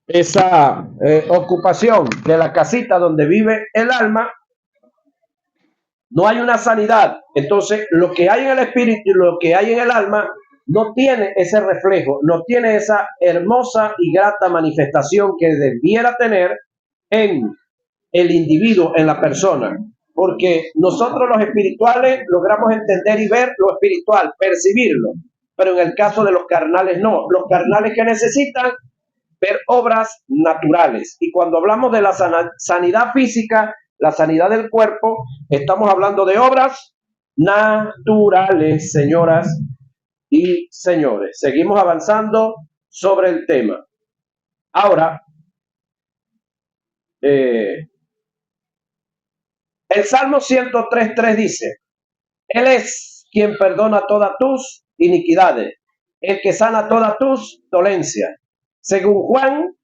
esa ocupación de la casita donde vive el alma, no hay una sanidad. Entonces, lo que hay en el espíritu y lo que hay en el alma no tiene ese reflejo, no tiene esa hermosa y grata manifestación que debiera tener en el individuo, en la persona. Porque nosotros los espirituales logramos entender y ver lo espiritual, percibirlo. Pero en el caso de los carnales no. Los carnales que necesitan ver obras naturales. Y cuando hablamos de la sanidad física, la sanidad del cuerpo, estamos hablando de obras naturales, señoras y señores. Seguimos avanzando sobre el tema. Ahora, el Salmo 103.3 dice: Él es quien perdona todas tus iniquidades, el que sana todas tus dolencias. Según Juan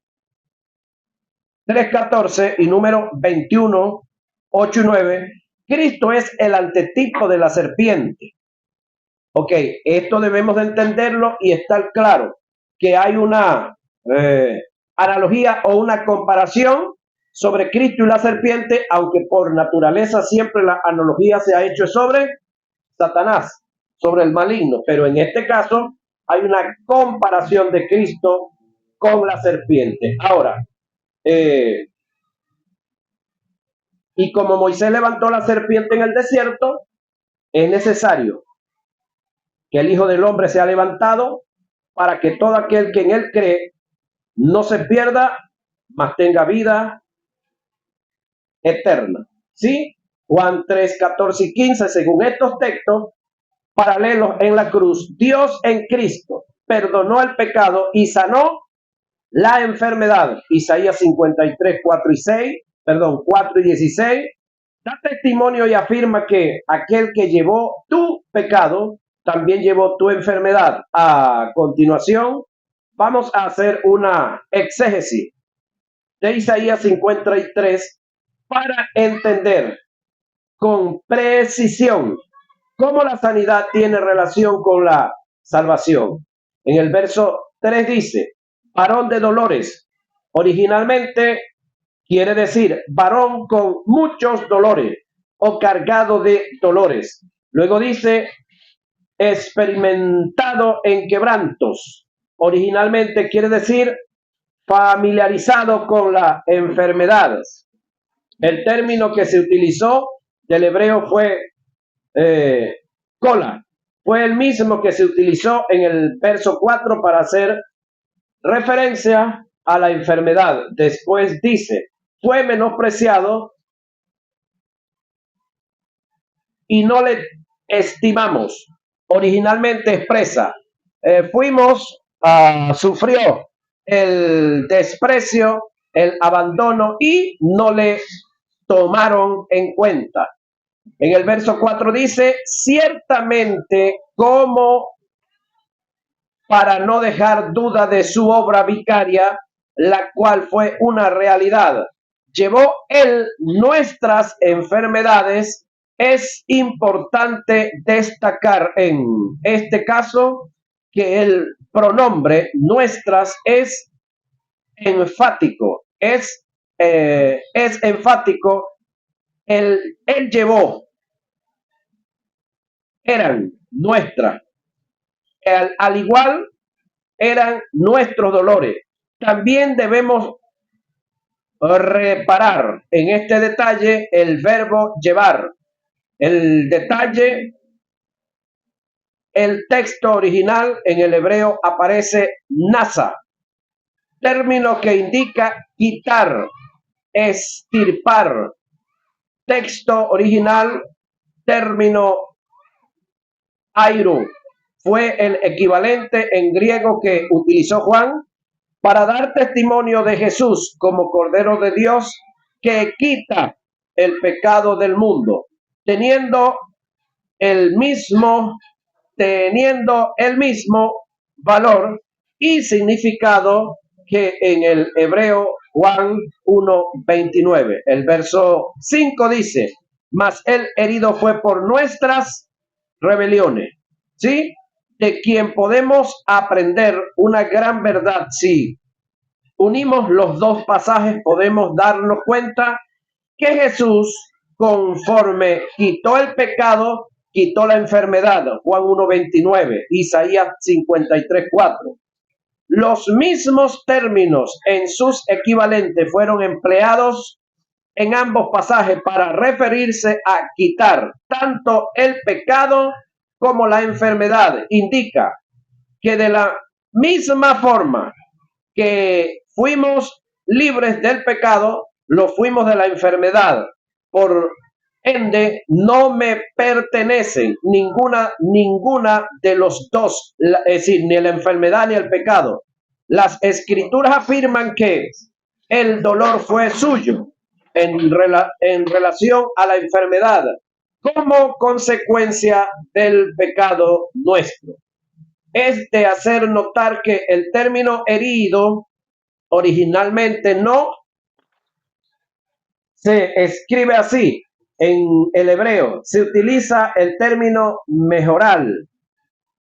3.14 y número 21, 8 y 9, Cristo es el antetipo de la serpiente. Ok, esto debemos de entenderlo y estar claro que hay una analogía o una comparación sobre Cristo y la serpiente, aunque por naturaleza siempre la analogía se ha hecho sobre Satanás, sobre el maligno, pero en este caso hay una comparación de Cristo con la serpiente. Ahora, y como Moisés levantó la serpiente en el desierto, es necesario que el Hijo del Hombre sea levantado para que todo aquel que en él cree no se pierda, mas tenga vida eterna. ¿Sí? Juan 3, 14 y 15, según estos textos paralelos en la cruz, Dios en Cristo perdonó el pecado y sanó la enfermedad. Isaías 53, 4 y 6, perdón, 4 y 16, da testimonio y afirma que aquel que llevó tu pecado también llevó tu enfermedad. A continuación, vamos a hacer una exégesis de Isaías 53 para entender con precisión cómo la sanidad tiene relación con la salvación. En el verso 3 dice: varón de dolores. Originalmente quiere decir varón con muchos dolores o cargado de dolores. Luego dice experimentado en quebrantos. Originalmente quiere decir familiarizado con la enfermedad. El término que se utilizó del hebreo fue cola. Fue el mismo que se utilizó en el verso 4 para hacer referencia a la enfermedad. Después dice: fue menospreciado y no le estimamos. Originalmente expresa, sufrió el desprecio, el abandono y no le tomaron en cuenta. En el verso 4 dice: ciertamente como para no dejar duda de su obra vicaria, la cual fue una realidad, llevó él nuestras enfermedades. Es importante destacar en este caso que el pronombre nuestras es enfático, es enfático. Él llevó, eran nuestras, al igual eran nuestros dolores. También debemos reparar en este detalle el verbo llevar. El detalle, el texto original en el hebreo aparece nasa, término que indica quitar, extirpar. Texto original, término airu, fue el equivalente en griego que utilizó Juan para dar testimonio de Jesús como Cordero de Dios que quita el pecado del mundo, teniendo el mismo valor y significado que en el hebreo Juan 1:29. El verso 5 dice: mas el herido fue por nuestras rebeliones, ¿sí? De quien podemos aprender una gran verdad, sí. unimos los dos pasajes, podemos darnos cuenta que Jesús, conforme quitó el pecado, quitó la enfermedad. Juan 1:29, Isaías 53:4. Los mismos términos en sus equivalentes fueron empleados en ambos pasajes para referirse a quitar tanto el pecado como la enfermedad. Indica que de la misma forma que fuimos libres del pecado, lo fuimos de la enfermedad. Por ende, no me pertenecen ninguna de los dos, es decir, ni la enfermedad ni el pecado. Las escrituras afirman que el dolor fue suyo en relación a la enfermedad como consecuencia del pecado nuestro. Es de hacer notar que el término herido originalmente no se escribe así. En el hebreo se utiliza el término mejoral,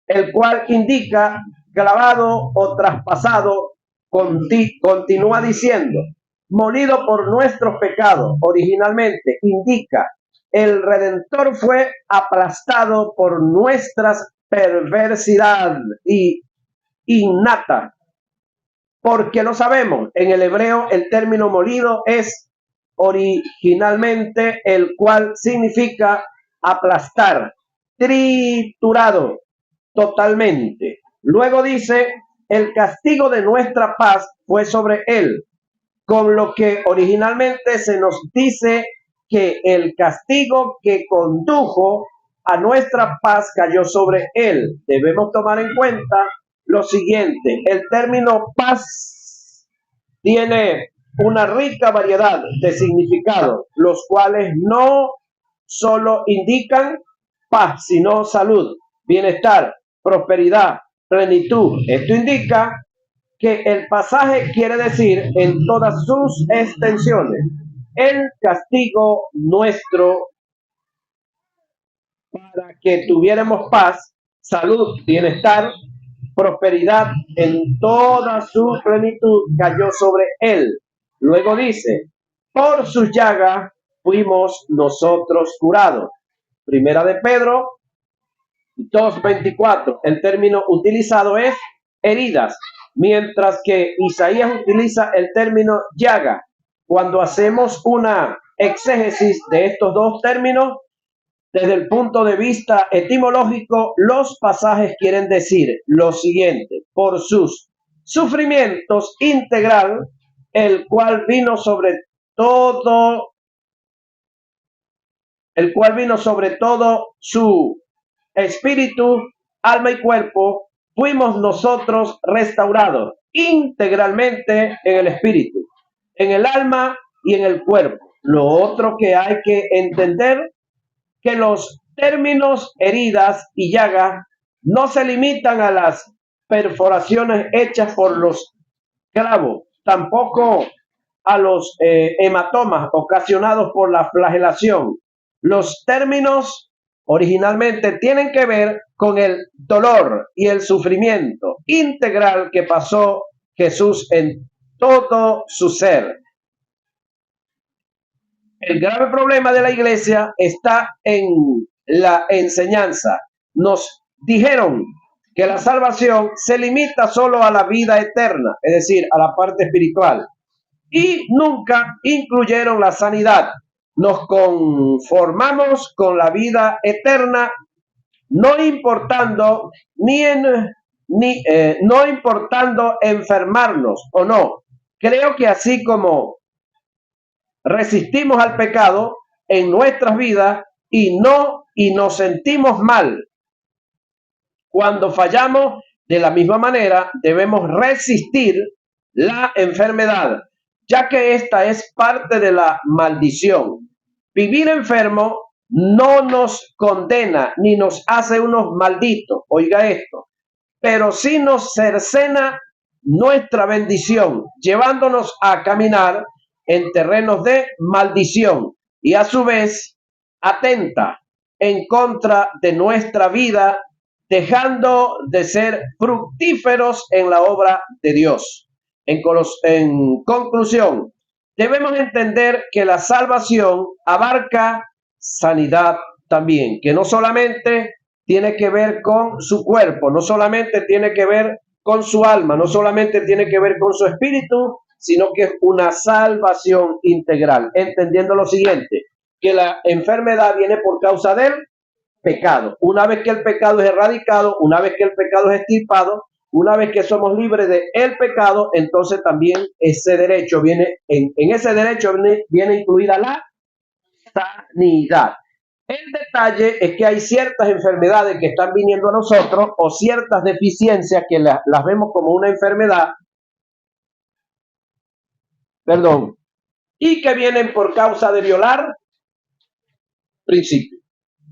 el cual indica clavado o traspasado. Continúa diciendo, molido por nuestros pecados. Originalmente indica, el Redentor fue aplastado por nuestras perversidad y innata. Porque lo sabemos, en el hebreo el término molido es originalmente el cual significa aplastar, triturado totalmente. Luego dice, el castigo de nuestra paz fue sobre él, con lo que originalmente se nos dice que el castigo que condujo a nuestra paz cayó sobre él. Debemos tomar en cuenta lo siguiente, el término paz tiene una rica variedad de significados, los cuales no solo indican paz, sino salud, bienestar, prosperidad, plenitud. Esto indica que el pasaje quiere decir en todas sus extensiones el castigo nuestro para que tuviéramos paz, salud, bienestar, prosperidad en toda su plenitud cayó sobre él. Luego dice, por sus llagas fuimos nosotros curados. Primera de Pedro 2:24. El término utilizado es heridas, mientras que Isaías utiliza el término llaga. Cuando hacemos una exégesis de estos dos términos, desde el punto de vista etimológico, los pasajes quieren decir lo siguiente: por sus sufrimientos integral, el cual vino sobre todo su espíritu, alma y cuerpo, fuimos nosotros restaurados integralmente en el espíritu, en el alma y en el cuerpo. Lo otro que hay que entender, que los términos heridas y llagas no se limitan a las perforaciones hechas por los clavos, tampoco a los hematomas ocasionados por la flagelación. Los términos originalmente tienen que ver con el dolor y el sufrimiento integral que pasó Jesús en todo su ser. El grave problema de la iglesia está en la enseñanza. Nos dijeron que la salvación se limita solo a la vida eterna, es decir, a la parte espiritual, y nunca incluyeron la sanidad. Nos conformamos con la vida eterna, no importando no importando enfermarnos o no. Creo que así como resistimos al pecado en nuestras vidas y nos sentimos mal cuando fallamos, de la misma manera debemos resistir la enfermedad, ya que esta es parte de la maldición. Vivir enfermo no nos condena ni nos hace unos malditos, oiga esto, pero sí nos cercena nuestra bendición, llevándonos a caminar en terrenos de maldición y a su vez atenta en contra de nuestra vida, dejando de ser fructíferos en la obra de Dios. En conclusión, debemos entender que la salvación abarca sanidad también, que no solamente tiene que ver con su cuerpo, no solamente tiene que ver con su alma, no solamente tiene que ver con su espíritu, sino que es una salvación integral, entendiendo lo siguiente, que la enfermedad viene por causa del pecado. Una vez que el pecado es erradicado, una vez que el pecado es extirpado, una vez que somos libres de el pecado, entonces también ese derecho viene, en ese derecho viene incluida la sanidad. El detalle es que hay ciertas enfermedades que están viniendo a nosotros o ciertas deficiencias que las vemos como una enfermedad, perdón, y que vienen por causa de violar principios,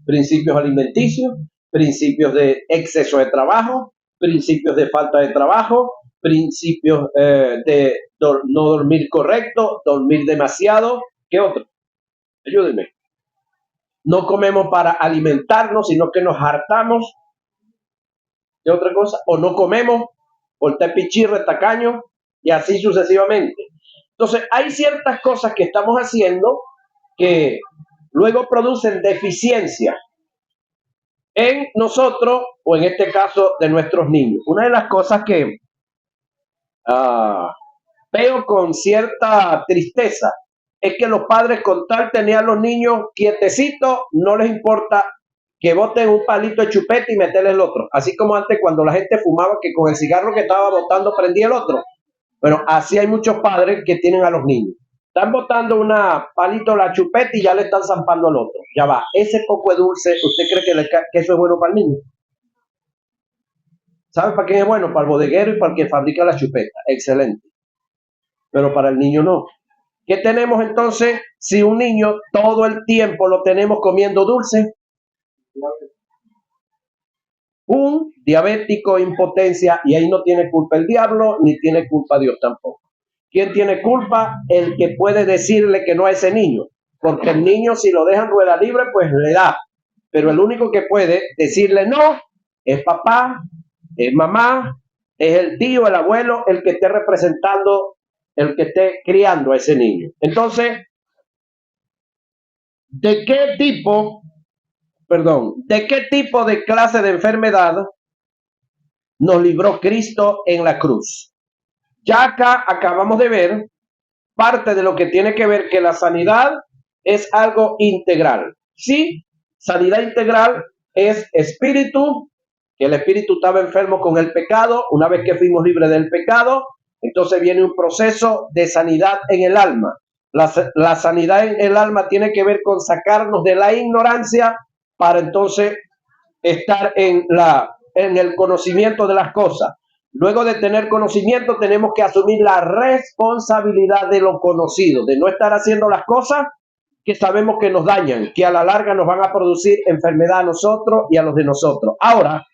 principios alimenticios, principios de exceso de trabajo, principios de falta de trabajo, principios de no dormir correcto, dormir demasiado. ¿Qué otro? Ayúdenme. No comemos para alimentarnos, sino que nos hartamos de otra cosa, o no comemos por pichirre, tacaño, y así sucesivamente. Entonces, hay ciertas cosas que estamos haciendo que luego producen deficiencias en nosotros, o en este caso de nuestros niños. Una de las cosas que veo con cierta tristeza es que los padres, con tal tener a los niños quietecitos, no les importa que boten un palito de chupete y meterle el otro. Así como antes, cuando la gente fumaba, que con el cigarro que estaba botando prendía el otro. Bueno, así hay muchos padres que tienen a los niños. Están botando una palito la chupeta y ya le están zampando al otro. Ya va, ese poco de dulce, ¿usted cree que eso es bueno para el niño? ¿Sabe para quién es bueno? Para el bodeguero y para el que fabrica la chupeta. Excelente. Pero para el niño no. ¿Qué tenemos entonces si un niño todo el tiempo lo tenemos comiendo dulce? Un diabético, impotencia, y ahí no tiene culpa el diablo, ni tiene culpa Dios tampoco. ¿Quién tiene culpa? El que puede decirle que no a ese niño, porque el niño, si lo dejan rueda libre, pues le da, pero el único que puede decirle no es papá, es mamá, es el tío, el abuelo, el que esté representando, el que esté criando a ese niño. Entonces, ¿de qué tipo de clase de enfermedad nos libró Cristo en la cruz? Ya acá acabamos de ver parte de lo que tiene que ver que la sanidad es algo integral. Sí, sanidad integral es espíritu, que el espíritu estaba enfermo con el pecado. Una vez que fuimos libres del pecado, entonces viene un proceso de sanidad en el alma. La sanidad en el alma tiene que ver con sacarnos de la ignorancia para entonces estar en el conocimiento de las cosas. Luego de tener conocimiento, tenemos que asumir la responsabilidad de lo conocido, de no estar haciendo las cosas que sabemos que nos dañan, que a la larga nos van a producir enfermedad a nosotros y a los de nosotros. Ahora,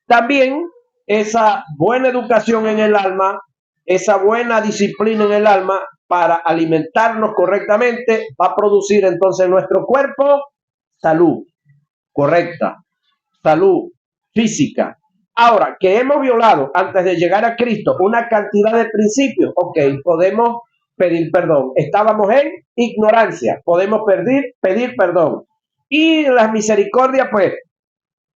también esa buena educación en el alma, esa buena disciplina en el alma para alimentarnos correctamente, va a producir entonces en nuestro cuerpo salud correcta, salud física. Ahora, que hemos violado antes de llegar a Cristo una cantidad de principios, ok, podemos pedir perdón. Estábamos en ignorancia, podemos pedir perdón. Y las misericordias, pues,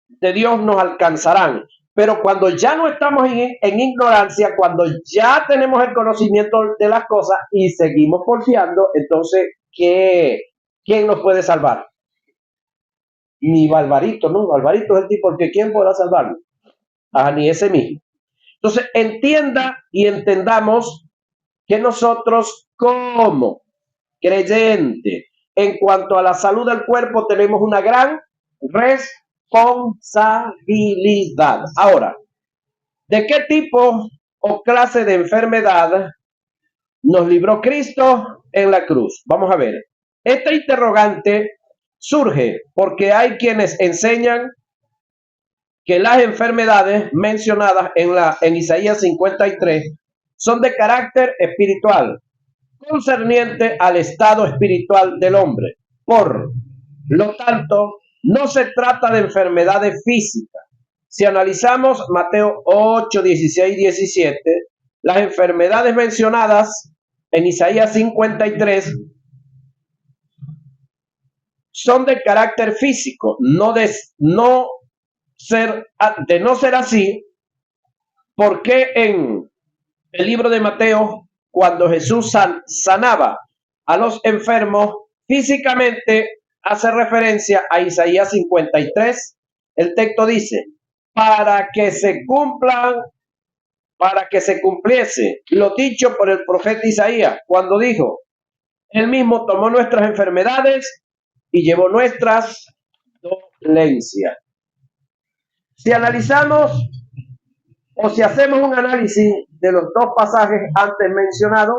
de Dios nos alcanzarán. Pero cuando ya no estamos en ignorancia, cuando ya tenemos el conocimiento de las cosas y seguimos porfiando, entonces, ¿quién nos puede salvar? Ni Barbarito, ¿no? Barbarito es el tipo que ¿quién podrá salvarlo? Ni ese mismo. Entonces, entienda y entendamos que nosotros como creyentes, en cuanto a la salud del cuerpo, tenemos una gran responsabilidad. Ahora, ¿de qué tipo o clase de enfermedad nos libró Cristo en la cruz? Vamos a ver. Esta interrogante surge porque hay quienes enseñan que las enfermedades mencionadas en Isaías 53 son de carácter espiritual, concerniente al estado espiritual del hombre. Por lo tanto, no se trata de enfermedades físicas. Si analizamos Mateo 8, 16, 17, Las enfermedades mencionadas en Isaías 53 son de carácter físico, de no ser así, porque en el libro de Mateo, cuando Jesús sanaba a los enfermos físicamente, hace referencia a Isaías 53. El texto dice, para que se cumpliese lo dicho por el profeta Isaías, cuando dijo, él mismo tomó nuestras enfermedades y llevó nuestras dolencias. Si analizamos o si hacemos un análisis de los dos pasajes antes mencionados,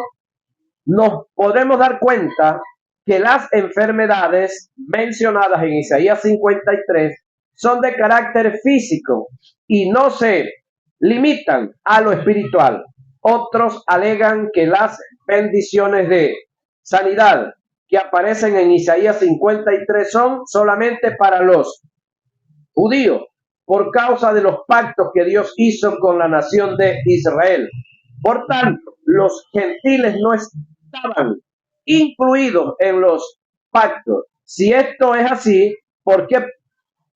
nos podemos dar cuenta que las enfermedades mencionadas en Isaías 53 son de carácter físico y no se limitan a lo espiritual. Otros alegan que las bendiciones de sanidad que aparecen en Isaías 53 son solamente para los judíos, por causa de los pactos que Dios hizo con la nación de Israel. Por tanto, los gentiles no estaban incluidos en los pactos. Si esto es así, ¿por qué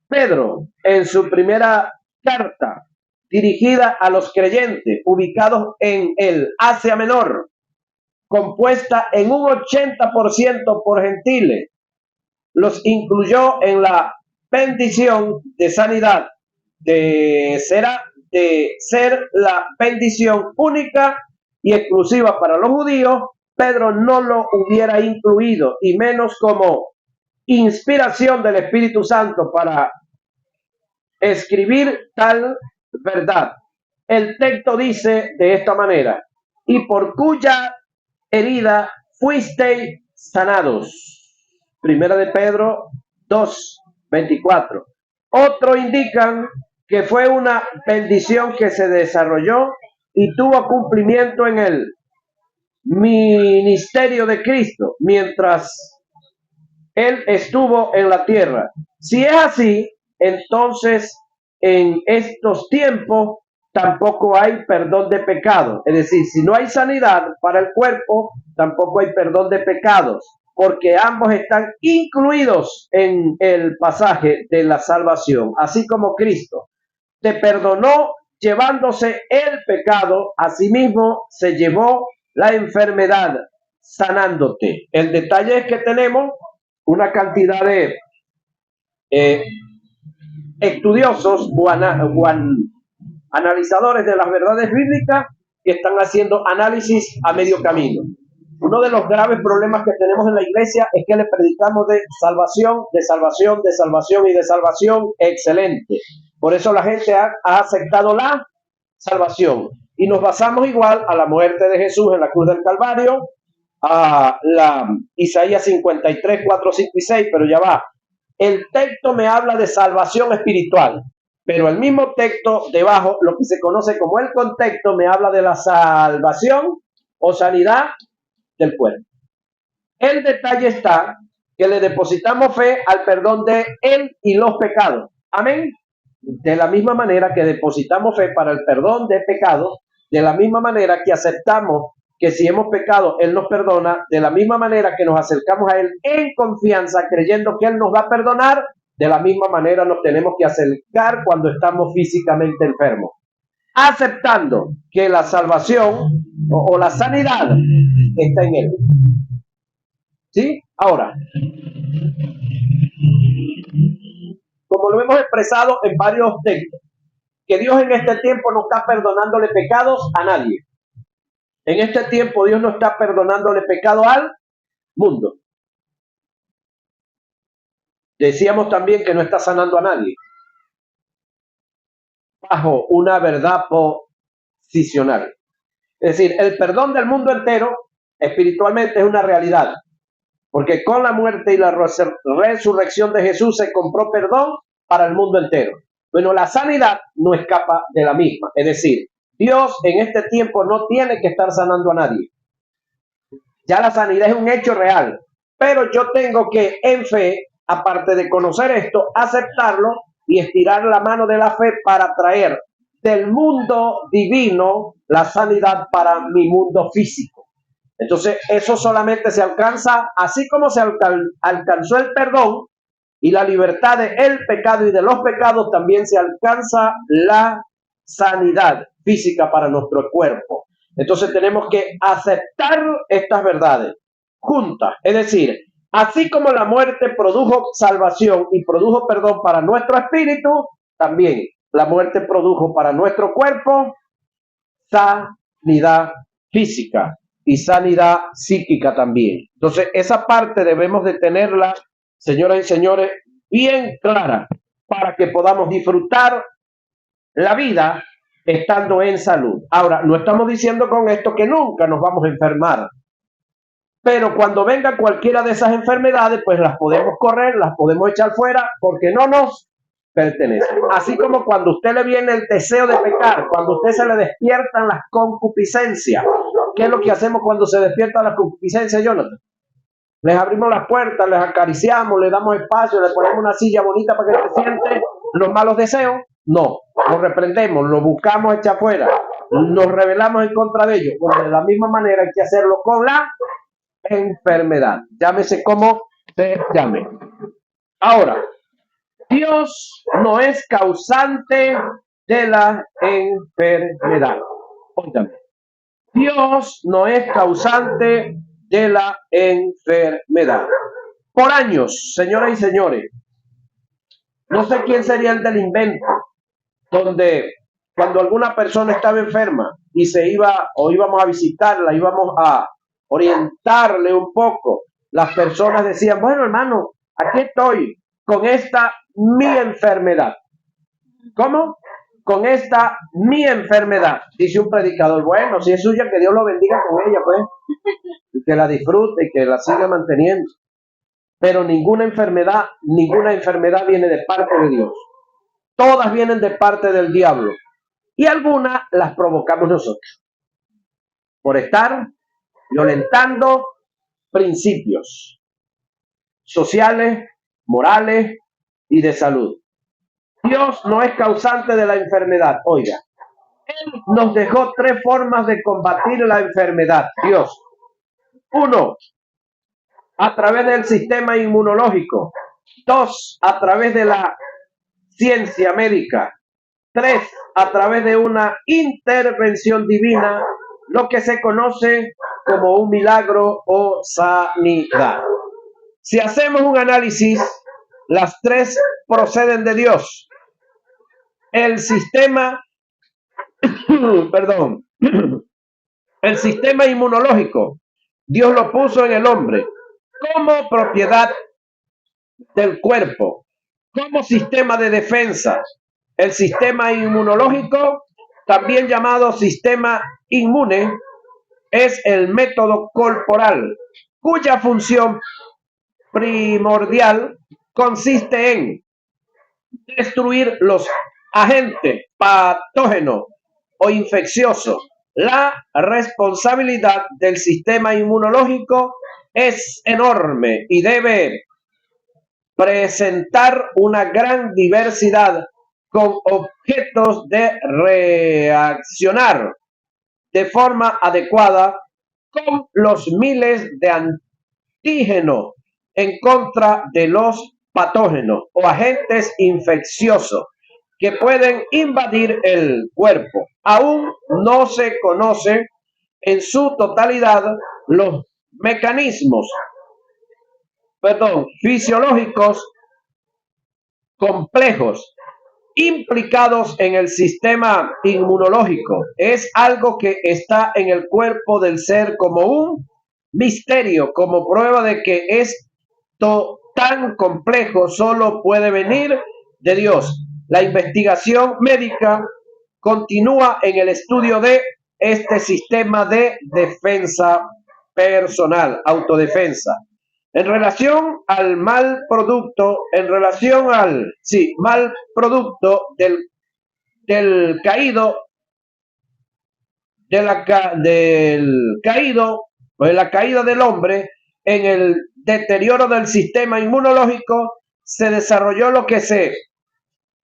Pedro, en su primera carta dirigida a los creyentes ubicados en el Asia Menor, compuesta en un 80% por gentiles, los incluyó en la bendición de sanidad, de ser la bendición única y exclusiva para los judíos? Pedro no lo hubiera incluido, y menos como inspiración del Espíritu Santo para escribir tal verdad. El texto dice de esta manera, y por cuya herida fuisteis sanados. Primera de Pedro 2:24. Otros indican que fue una bendición que se desarrolló y tuvo cumplimiento en el ministerio de Cristo mientras Él estuvo en la tierra. Si es así, entonces en estos tiempos tampoco hay perdón de pecados. Es decir, si no hay sanidad para el cuerpo, tampoco hay perdón de pecados, porque ambos están incluidos en el pasaje de la salvación. Así como Cristo te perdonó llevándose el pecado, asimismo se llevó la enfermedad sanándote. El detalle es que tenemos una cantidad de estudiosos o analizadores de las verdades bíblicas que están haciendo análisis a medio camino. Uno de los graves problemas que tenemos en la iglesia es que le predicamos de salvación, de salvación, de salvación y de salvación. Excelente. Por eso la gente ha aceptado la salvación. Y nos basamos igual a la muerte de Jesús en la cruz del Calvario, a la Isaías 53, 4, 5 y 6, pero ya va. El texto me habla de salvación espiritual, pero el mismo texto debajo, lo que se conoce como el contexto, me habla de la salvación o sanidad del cuerpo. El detalle está que le depositamos fe al perdón de él y los pecados. Amén. De la misma manera que depositamos fe para el perdón de pecados, de la misma manera que aceptamos que si hemos pecado, Él nos perdona, de la misma manera que nos acercamos a Él en confianza, creyendo que Él nos va a perdonar, de la misma manera nos tenemos que acercar cuando estamos físicamente enfermos, aceptando que la salvación o la sanidad está en Él. ¿Sí? Ahora, como lo hemos expresado en varios textos, que Dios en este tiempo no está perdonándole pecados a nadie. En este tiempo Dios no está perdonándole pecado al mundo. Decíamos también que no está sanando a nadie. Bajo una verdad posicional. Es decir, el perdón del mundo entero espiritualmente es una realidad. Porque con la muerte y la resurrección de Jesús se compró perdón para el mundo entero. Bueno, la sanidad no escapa de la misma. Es decir, Dios en este tiempo no tiene que estar sanando a nadie. Ya la sanidad es un hecho real. Pero yo tengo que, en fe, aparte de conocer esto, aceptarlo y estirar la mano de la fe para traer del mundo divino la sanidad para mi mundo físico. Entonces, eso solamente se alcanza, así como se alcanzó el perdón y la libertad del pecado y de los pecados, también se alcanza la sanidad física para nuestro cuerpo. Entonces tenemos que aceptar estas verdades juntas. Es decir, así como la muerte produjo salvación y produjo perdón para nuestro espíritu, también la muerte produjo para nuestro cuerpo sanidad física y sanidad psíquica también. Entonces, esa parte debemos de tenerla, señoras y señores, bien clara para que podamos disfrutar la vida estando en salud. Ahora, no estamos diciendo con esto que nunca nos vamos a enfermar, pero cuando venga cualquiera de esas enfermedades, pues las podemos correr, las podemos echar fuera, porque no nos pertenecen. Así como cuando a usted le viene el deseo de pecar, cuando a usted se le despiertan las concupiscencias. ¿Qué es lo que hacemos cuando se despiertan las concupiscencias, Jonathan? Les abrimos las puertas, les acariciamos, les damos espacio, les ponemos una silla bonita para que se sienten los malos deseos. No, los reprendemos, los buscamos echar fuera, nos rebelamos en contra de ellos. Bueno, de la misma manera hay que hacerlo con la enfermedad, llámese como se llame. Ahora, Dios no es causante de la enfermedad. Óigame, Dios no es causante de la enfermedad. Por años, señoras y señores, no sé quién sería el del invento, donde cuando alguna persona estaba enferma y se iba o íbamos a visitarla, íbamos a orientarle un poco, las personas decían, bueno, hermano, aquí estoy con esta mi enfermedad. ¿Cómo? Con esta mi enfermedad. Dice un predicador, bueno, si es suya, que Dios lo bendiga con ella, pues, y que la disfrute y que la siga manteniendo. Pero ninguna enfermedad viene de parte de Dios. Todas vienen de parte del diablo. Y algunas las provocamos nosotros. Por estar violentando principios sociales, morales y de salud. Dios no es causante de la enfermedad. Oiga, Él nos dejó 3 formas de combatir la enfermedad. Dios. 1, a través del sistema inmunológico. 2, a través de la ciencia médica. 3, a través de una intervención divina, lo que se conoce como un milagro o sanidad. Si hacemos un análisis, las 3 proceden de Dios. El sistema, perdón, el sistema inmunológico, Dios lo puso en el hombre como propiedad del cuerpo, como sistema de defensa. El sistema inmunológico, también llamado sistema inmune, es el método corporal, cuya función primordial consiste en destruir los agentes patógenos o infecciosos. La responsabilidad del sistema inmunológico es enorme y debe presentar una gran diversidad con objetos de reaccionar de forma adecuada con los miles de antígenos en contra de los patógenos o agentes infecciosos que pueden invadir el cuerpo. Aún no se conocen en su totalidad los mecanismos fisiológicos complejos implicados en el sistema inmunológico. Es algo que está en el cuerpo del ser como un misterio, como prueba de que esto tan complejo solo puede venir de Dios. La investigación médica continúa en el estudio de este sistema de defensa personal, autodefensa. En relación al mal producto, mal producto del caído, o de la caída del hombre, en el deterioro del sistema inmunológico, se desarrolló lo que se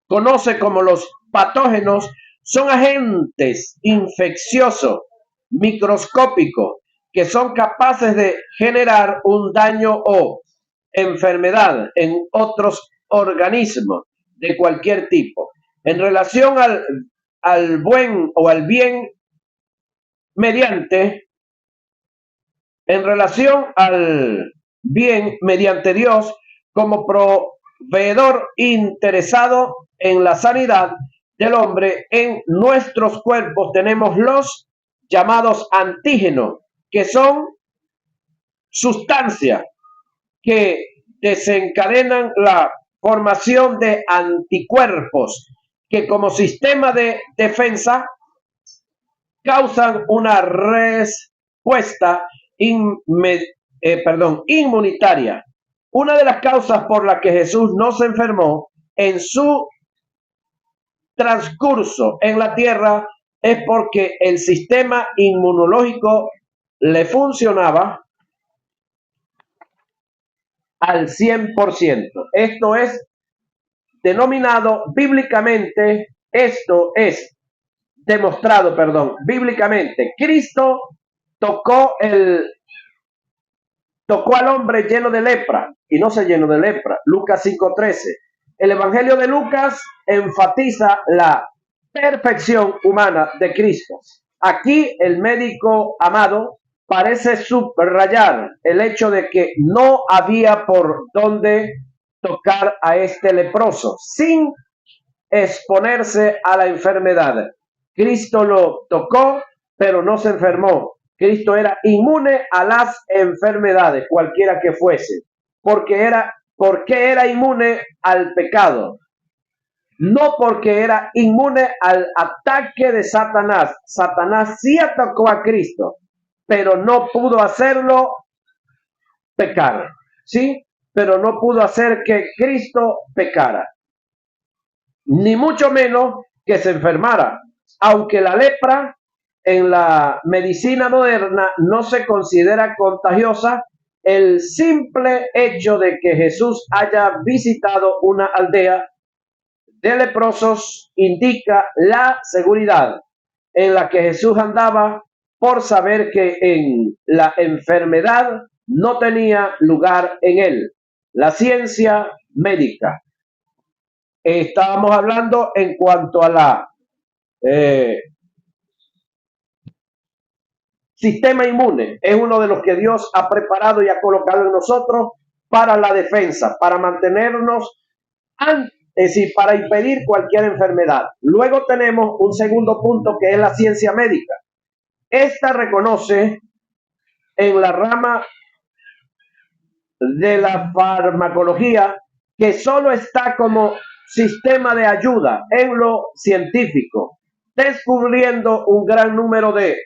conoce como los patógenos son agentes infecciosos microscópicos que son capaces de generar un daño o enfermedad en otros organismos de cualquier tipo. En relación al buen o al bien mediante, en relación al bien mediante Dios como proveedor interesado en la sanidad del hombre, en nuestros cuerpos tenemos los llamados antígenos, que son sustancias que desencadenan la formación de anticuerpos que como sistema de defensa causan una respuesta inmunitaria. Una de las causas por las que Jesús no se enfermó en su transcurso en la tierra es porque el sistema inmunológico le funcionaba al 100%. Esto es denominado bíblicamente, esto es demostrado, bíblicamente. Cristo tocó al hombre lleno de lepra y no se llenó de lepra. Lucas 5:13. El Evangelio de Lucas enfatiza la perfección humana de Cristo. Aquí el médico amado parece subrayar el hecho de que no había por dónde tocar a este leproso sin exponerse a la enfermedad. Cristo lo tocó, pero no se enfermó. Cristo era inmune a las enfermedades, cualquiera que fuese, porque era inmune al pecado, no porque era inmune al ataque de Satanás. Satanás sí atacó a Cristo, pero no pudo hacerlo pecar, ¿sí? Pero no pudo hacer que Cristo pecara, ni mucho menos que se enfermara, aunque la lepra en la medicina moderna no se considera contagiosa. El simple hecho de que Jesús haya visitado una aldea de leprosos indica la seguridad en la que Jesús andaba por saber que en la enfermedad no tenía lugar en él. La ciencia médica. Estábamos hablando en cuanto a la sistema inmune. Es uno de los que Dios ha preparado y ha colocado en nosotros para la defensa, para mantenernos es decir, para impedir cualquier enfermedad. Luego tenemos un segundo punto que es la ciencia médica. Esta reconoce en la rama de la farmacología que solo está como sistema de ayuda en lo científico, descubriendo un gran número de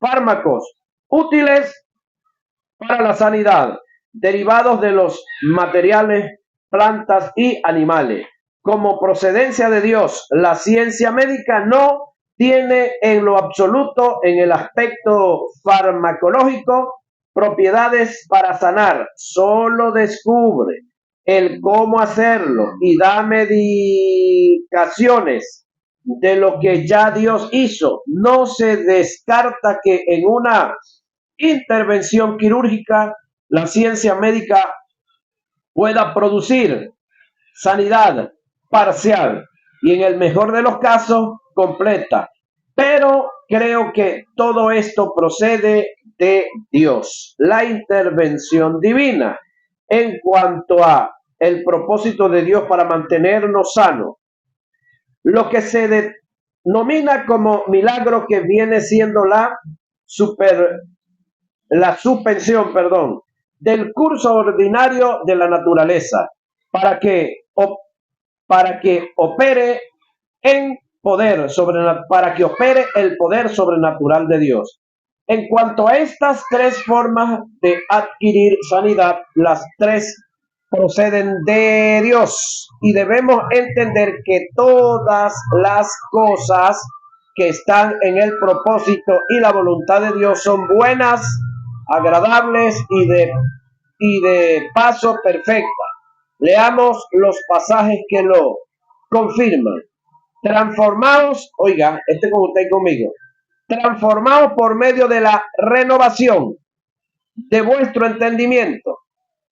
fármacos útiles para la sanidad, derivados de los materiales, plantas y animales. Como procedencia de Dios, la ciencia médica no tiene en lo absoluto en el aspecto farmacológico propiedades para sanar, solo descubre el cómo hacerlo y da medicaciones de lo que ya Dios hizo. No se descarta que en una intervención quirúrgica la ciencia médica pueda producir sanidad parcial y en el mejor de los casos completa. Pero creo que todo esto procede de Dios, la intervención divina en cuanto a el propósito de Dios para mantenernos sanos. Lo que se denomina como milagro, que viene siendo la suspensión, del curso ordinario de la naturaleza para que opere el poder sobrenatural de Dios. En cuanto a estas tres formas de adquirir sanidad, las tres proceden de Dios y debemos entender que todas las cosas que están en el propósito y la voluntad de Dios son buenas, agradables y de paso perfecta. Leamos los pasajes que lo confirman. Transformados, oiga, con usted y conmigo, transformados por medio de la renovación de vuestro entendimiento,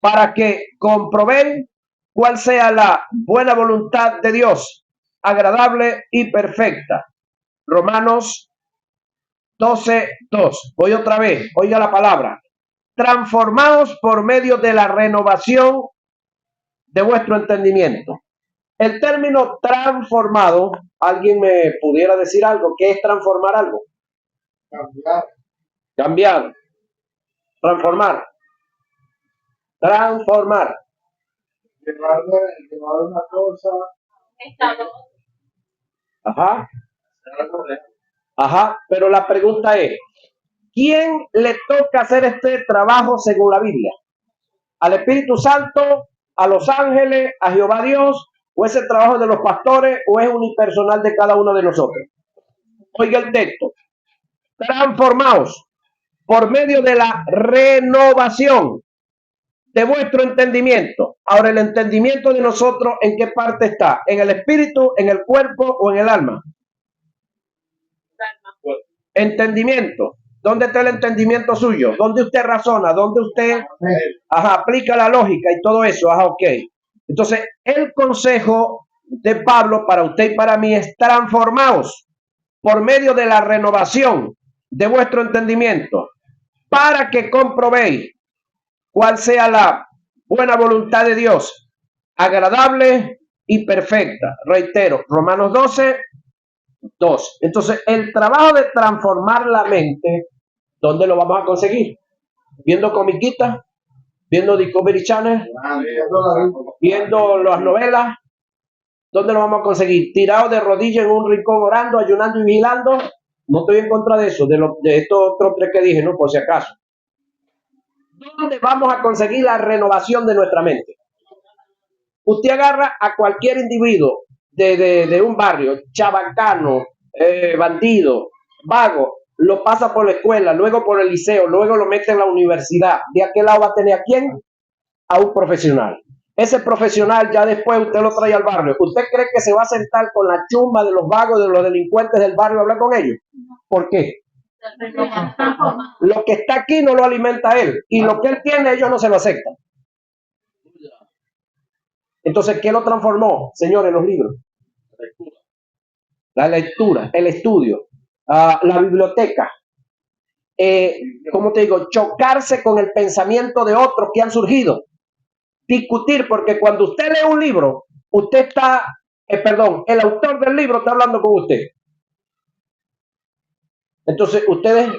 para que comprobéis cuál sea la buena voluntad de Dios, agradable y perfecta. Romanos 12:2. Voy otra vez, oiga la palabra. Transformados por medio de la renovación de vuestro entendimiento. El término transformado, ¿alguien me pudiera decir algo? ¿Qué es transformar algo? Cambiar. Cambiar. Transformar. Transformar. Llevar una cosa. Ajá. Ajá. Pero la pregunta es, ¿quién le toca hacer este trabajo según la Biblia? ¿Al Espíritu Santo, a los ángeles, a Jehová Dios, o es el trabajo de los pastores, o es unipersonal de cada uno de nosotros? Oiga el texto. Transformaos por medio de la renovación de vuestro entendimiento. Ahora, el entendimiento de nosotros, ¿en qué parte está? ¿En el espíritu, en el cuerpo o en el alma? Entendimiento. ¿Dónde está el entendimiento suyo? ¿Dónde usted razona? ¿Dónde usted aplica la lógica y todo eso? Ok. Entonces, el consejo de Pablo para usted y para mí es transformaos por medio de la renovación de vuestro entendimiento, para que comprobéis cuál sea la buena voluntad de Dios, agradable y perfecta. Reitero, Romanos 12:2. Entonces, el trabajo de transformar la mente, ¿dónde lo vamos a conseguir? Viendo comiquitas, viendo Discovery Channel, viendo las novelas. ¿Dónde lo vamos a conseguir? Tirado de rodillas en un rincón orando, ayunando y vigilando. No estoy en contra de eso, de estos otros tres que dije, ¿no? Por si acaso. ¿Dónde vamos a conseguir la renovación de nuestra mente? Usted agarra a cualquier individuo de un barrio, chabacano, bandido, vago, lo pasa por la escuela, luego por el liceo, luego lo mete en la universidad. ¿De aquel lado va a tener a quién? A un profesional. Ese profesional ya después usted lo trae al barrio. ¿Usted cree que se va a sentar con la chumba de los vagos, de los delincuentes del barrio a hablar con ellos? ¿Por qué? Lo que está aquí no lo alimenta él, y lo que él tiene ellos no se lo aceptan. Entonces, ¿qué lo transformó, señores, los libros? La lectura, el estudio, la biblioteca. ¿Cómo te digo? Chocarse con el pensamiento de otros que han surgido. Discutir, porque cuando usted lee un libro, usted está, el autor del libro está hablando con usted. Entonces,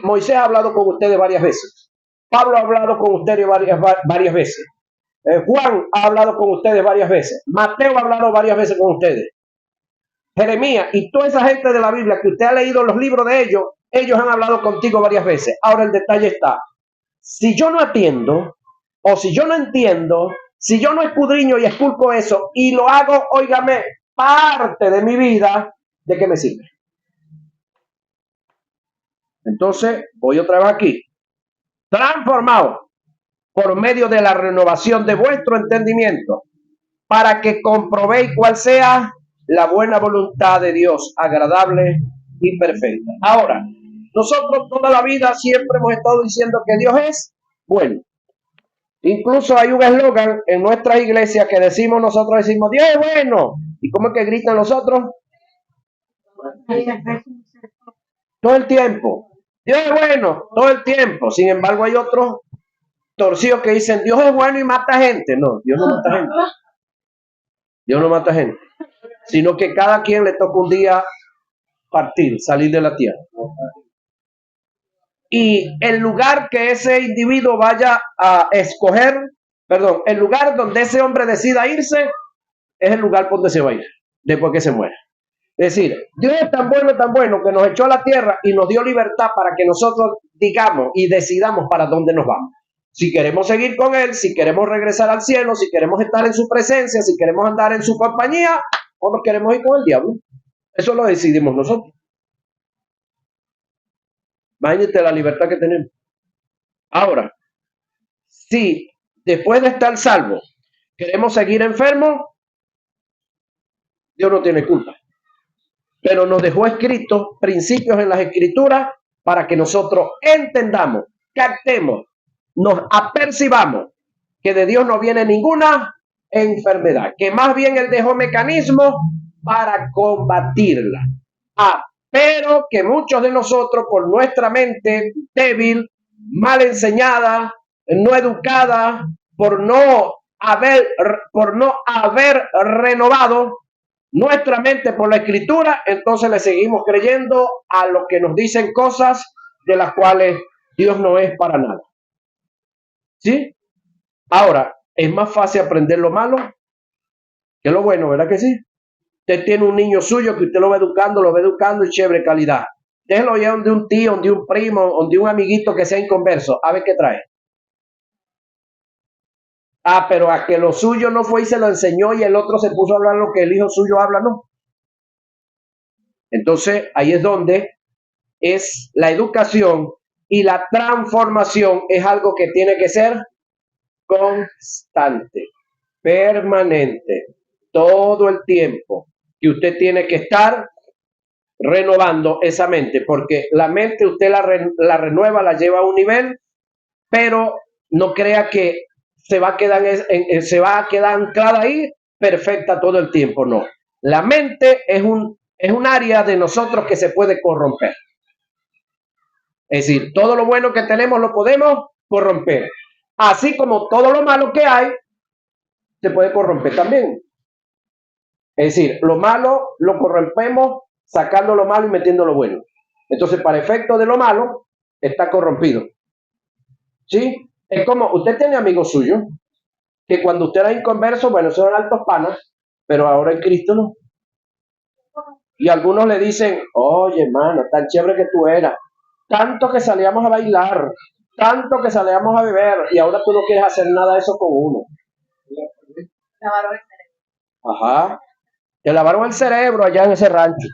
Moisés ha hablado con ustedes varias veces. Pablo ha hablado con ustedes varias veces. Juan ha hablado con ustedes varias veces. Mateo ha hablado varias veces con ustedes. Jeremías y toda esa gente de la Biblia que usted ha leído los libros de ellos han hablado contigo varias veces. Ahora el detalle está, si yo no atiendo, o si yo no entiendo, si yo no escudriño y esculco eso y lo hago, óigame, parte de mi vida, ¿de qué me sirve? Entonces, voy otra vez aquí. Transformado por medio de la renovación de vuestro entendimiento, para que comprobéis cuál sea la buena voluntad de Dios, agradable y perfecta. Ahora, nosotros toda la vida siempre hemos estado diciendo que Dios es bueno. Incluso hay un eslogan en nuestra iglesia que nosotros decimos, Dios es bueno. ¿Y cómo es que gritan nosotros? Todo el tiempo. Dios es bueno, todo el tiempo. Sin embargo, hay otros torcidos que dicen, Dios es bueno y mata gente. No, Dios no mata gente. Dios no mata gente. Sino que cada quien le toca un día partir, salir de la tierra. Y el lugar que ese individuo vaya a escoger, el lugar donde ese hombre decida irse, es el lugar por donde se va a ir, después que se muera. Es decir, Dios es tan bueno que nos echó a la tierra y nos dio libertad para que nosotros digamos y decidamos para dónde nos vamos. Si queremos seguir con Él, si queremos regresar al cielo, si queremos estar en su presencia, si queremos andar en su compañía, o nos queremos ir con el diablo. Eso lo decidimos nosotros. Imagínate la libertad que tenemos. Ahora, si después de estar salvo queremos seguir enfermos, Dios no tiene culpa. pero nos dejó escritos principios en las escrituras para que nosotros entendamos, captemos, nos apercibamos que de Dios no viene ninguna enfermedad, que más bien Él dejó mecanismos para combatirla. Pero que muchos de nosotros, por nuestra mente débil, mal enseñada, no educada, por no haber renovado nuestra mente por la escritura, entonces le seguimos creyendo a lo que nos dicen cosas de las cuales Dios no es para nada. ¿Sí? Ahora, es más fácil aprender lo malo que lo bueno, ¿verdad que sí? Usted tiene un niño suyo que usted lo va educando y chévere calidad. Déjelo ya donde un tío, donde un primo, donde un amiguito que sea inconverso, a ver qué trae. Pero a que lo suyo no fue y se lo enseñó y el otro se puso a hablar lo que el hijo suyo habla, no. Entonces, ahí es donde es la educación y la transformación es algo que tiene que ser constante, permanente, todo el tiempo que usted tiene que estar renovando esa mente, porque la mente usted la renueva, la lleva a un nivel, pero no crea que se va a quedar anclada ahí perfecta todo el tiempo, no. La mente es un área de nosotros que se puede corromper. Es decir, todo lo bueno que tenemos lo podemos corromper. Así como todo lo malo que hay, se puede corromper también. Es decir, lo malo lo corrompemos sacando lo malo y metiendo lo bueno. Entonces, para efecto de lo malo, está corrompido. ¿Sí? Es como, usted tiene amigos suyos, que cuando usted era inconverso, bueno, son altos panas, pero ahora en Cristo no. Y algunos le dicen, oye, hermano, tan chévere que tú eras, tanto que salíamos a bailar, tanto que salíamos a beber, y ahora tú no quieres hacer nada de eso con uno. Lavaron el cerebro. Ajá. Te lavaron el cerebro allá en ese rancho.